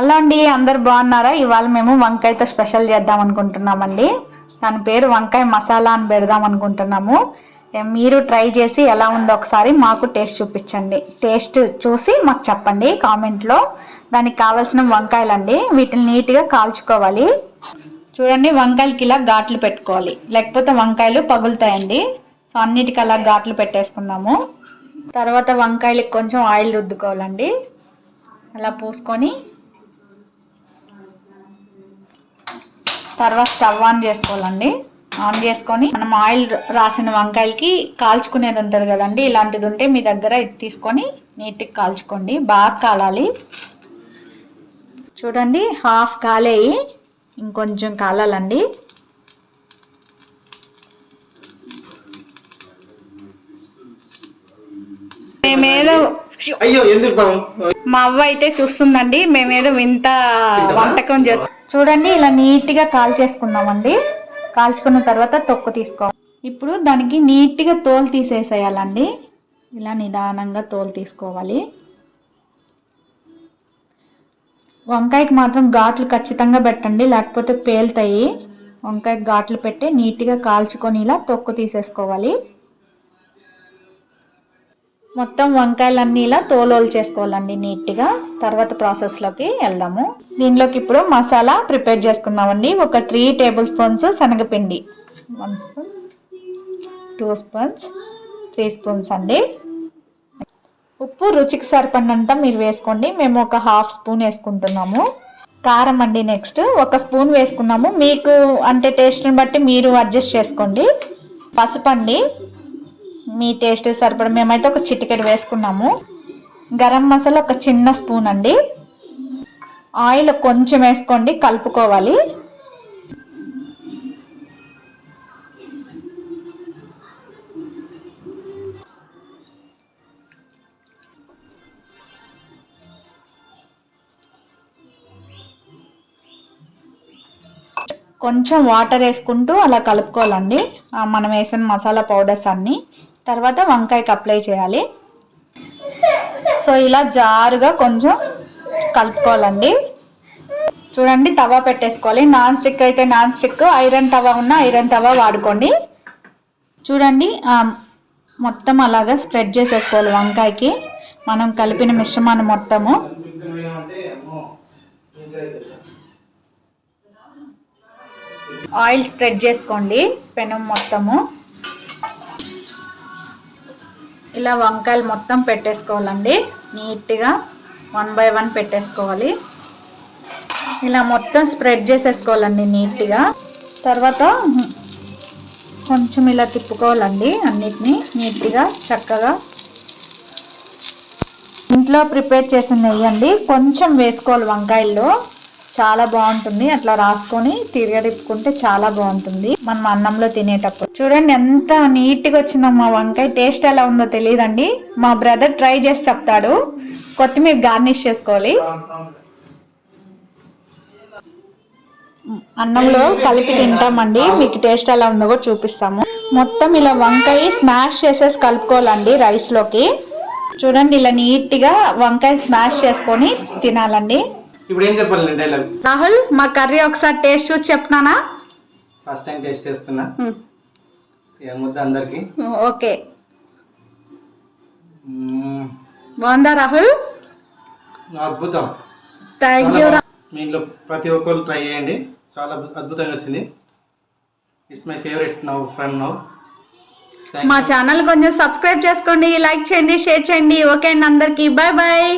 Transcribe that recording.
Hello అండి, అందరు బాగున్నారా? ఇవాళ మేము వంకాయతో స్పెషల్ చేద్దాం అనుకుంటున్నామండి. దాని పేరు వంకాయ మసాలా అని పెడదాం అనుకుంటున్నాము. మీరు ట్రై చేసి ఎలా ఉందో ఒకసారి మాకు టేస్ట్ చూపించండి. టేస్ట్ చూసి మాకు చెప్పండి కామెంట్లో. దానికి కావాల్సిన వంకాయలండి, వీటిని నీట్గా కాల్చుకోవాలి. చూడండి, వంకాయలకి ఇలా ఘాట్లు పెట్టుకోవాలి, లేకపోతే వంకాయలు పగులుతాయండి. సో అన్నిటికీ అలా ఘాట్లు పెట్టేసుకుందాము. తర్వాత వంకాయలకి కొంచెం ఆయిల్ రుద్దుకోవాలండి. అలా పూసుకొని తర్వాత స్టవ్ ఆన్ చేసుకోవాలండి. ఆన్ చేసుకొని మనం ఆయిల్ రాసిన వంకాయలకి కాల్చుకునేది ఉంటుంది కదండి, ఇలాంటిది ఉంటే మీ దగ్గర ఇది తీసుకొని నీట్గా కాల్చుకోండి. బాగా కాలాలి. చూడండి, హాఫ్ కాలేయి, ఇంకొంచెం కాలాలండి. మేమేదో మా అవ్వ అయితే చూస్తుందండి, మేమేదో వింత వంటకం చేస్తాం. చూడండి, ఇలా నీట్గా కాల్చేసుకున్నామండి. కాల్చుకున్న తర్వాత తొక్కు తీసుకోవాలి. ఇప్పుడు దానికి నీట్గా తోలు తీసేసేయాలండి. ఇలా నిదానంగా తోలు తీసుకోవాలి. వంకాయకి మాత్రం ఘాట్లు ఖచ్చితంగా పెట్టండి, లేకపోతే పేలుతాయి. వంకాయకి ఘాట్లు పెట్టి నీట్గా కాల్చుకొని ఇలా తొక్కు తీసేసుకోవాలి. మొత్తం వంకాయలన్నీ ఇలా తోలు చేసుకోవాలండి నీట్గా. తర్వాత ప్రాసెస్లోకి వెళ్దాము. దీనిలోకి ఇప్పుడు మసాలా ప్రిపేర్ చేసుకుందామండి. ఒక 3 టేబుల్ స్పూన్స్ శనగపిండి, 1 స్పూన్, 2 స్పూన్స్, 3 స్పూన్స్ అండి. ఉప్పు రుచికి సరిపడినంత మీరు వేసుకోండి. మేము ఒక హాఫ్ స్పూన్ వేసుకుంటున్నాము. కారం అండి నెక్స్ట్ 1 స్పూన్ వేసుకున్నాము. మీకు అంటే టేస్ట్ని బట్టి మీరు అడ్జస్ట్ చేసుకోండి. పసుపు అండి, మీ టేస్ట్ సరిపడ, మేమైతే ఒక చిటికెడు వేసుకున్నాము. గరం మసాలా ఒక చిన్న స్పూన్ అండి. ఆయిల్ కొంచెం వేసుకోండి, కలుపుకోవాలి. కొంచెం వాటర్ వేసుకుంటూ అలా కలుపుకోవాలండి మనం వేసిన మసాలా పౌడర్స్ అన్నీ. తర్వాత వంకాయకి అప్లై చేయాలి. సో ఇలా జారుగా కొంచెం కలుపుకోవాలండి. చూడండి, తవా పెట్టేసుకోవాలి. నాన్ స్టిక్ అయితే నాన్ స్టిక్, ఐరన్ తవా ఉన్న ఐరన్ తవా వాడుకోండి. చూడండి, మొత్తం అలాగా స్ప్రెడ్ చేసేసుకోవాలి వంకాయకి మనం కలిపిన మిశ్రమాన్ని మొత్తము. ఆయిల్ స్ప్రెడ్ చేసుకోండి పెనం మొత్తము. ఇలా వంకాయలు మొత్తం పెట్టేసుకోవాలండి నీట్గా, 1 బై 1 పెట్టేసుకోవాలి. ఇలా మొత్తం స్ప్రెడ్ చేసేసుకోవాలండి నీట్గా. తర్వాత కొంచెం ఇలా తిప్పుకోవాలండి అన్నిటినీ నీట్గా చక్కగా. ఇంట్లో ప్రిపేర్ చేసిన నెయ్యి అండి కొంచెం వేసుకోవాలి వంకాయల్లో, చాలా బాగుంటుంది. అట్లా రాసుకొని తిరగదిప్పుకుంటే చాలా బాగుంటుంది మనం అన్నంలో తినేటప్పుడు. చూడండి ఎంత నీట్గా వచ్చిందో మా వంకాయ. టేస్ట్ ఎలా ఉందో తెలియదండి, మా బ్రదర్ ట్రై చేసి చెప్తాడు. కొత్తిమీర గార్నిష్ చేసుకోవాలి. అన్నంలో కలిపి తింటామండి, మీకు టేస్ట్ ఎలా ఉందో కూడా చూపిస్తాము. మొత్తం ఇలా వంకాయ స్మాష్ చేసేసి కలుపుకోవాలండి రైస్లోకి. చూడండి, ఇలా నీట్గా వంకాయ స్మాష్ చేసుకొని తినాలండి. ఇప్పుడు ఏం చెప్పాలి డైలాగ్? రాహుల్, మా కర్రీ ఒకసారి టేస్ట్ చూసి చెప్తున్నానా? ఫస్ట్ టైం టేస్ట్ చేస్తున్నా. ఏముద్దు అందరికి. ఓకే, బాగుందా రాహుల్? అద్భుతం. Thank you. మీ ఇంట్లో ప్రతి ఒక్కరు ట్రై చేయండి, చాలా అద్భుతంగా వచ్చింది. It's my favourite now from now. మా ఛానల్ కొంచెం సబ్స్క్రైబ్ చేసుకోండి, లైక్ చేయండి, షేర్ చేయండి. ఓకే అండి, అందరికీ బాయ్ బాయ్.